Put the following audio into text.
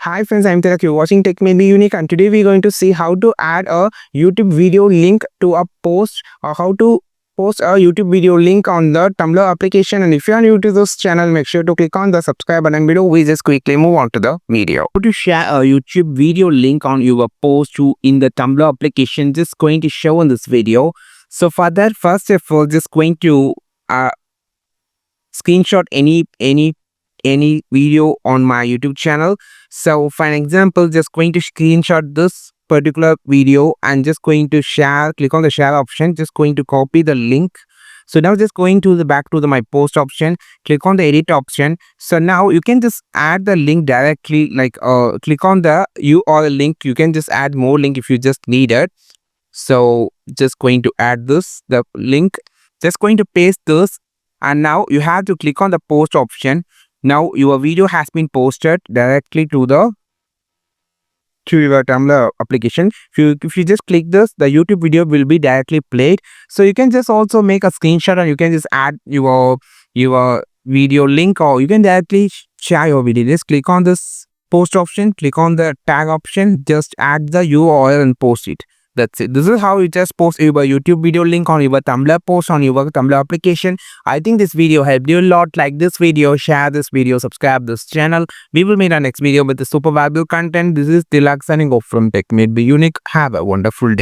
Hi friends, I'm Tilak. You're watching Tech May Be Unique, and today we're going to see how to add a YouTube video link to a post, or how to post a YouTube video link on the Tumblr application. And if you are new to this channel, make sure to click on the subscribe button below. We just quickly move on to the video. How to share a YouTube video link on your post to in the Tumblr application, just going to show in this video. So for that, first of all, just going to screenshot any video on my YouTube channel. So for an example, just going to screenshot this particular video and just going to share, click on the share option, just going to copy the link. So now just going to the back to the my post option, click on the edit option. So now you can just add the link directly, like click on the URL link. You can just add more link if you just need it. So just going to add the link, just going to paste this, and now you have to click on the post option. Now your video has been posted directly to your Tumblr application. If you just click this, the YouTube video will be directly played. So you can just also make a screenshot and you can just add your video link, or you can directly share your video. Just click on this post option, click on the tag option, just add the URL and post it. That's it. This is how you just post your YouTube video link on your Tumblr post on your Tumblr application. I think this video helped you a lot. Like this video, share this video, subscribe this channel. We will meet our next video with the super valuable content. This is Tilak signing off from Tech May Be Unique. Have a wonderful day.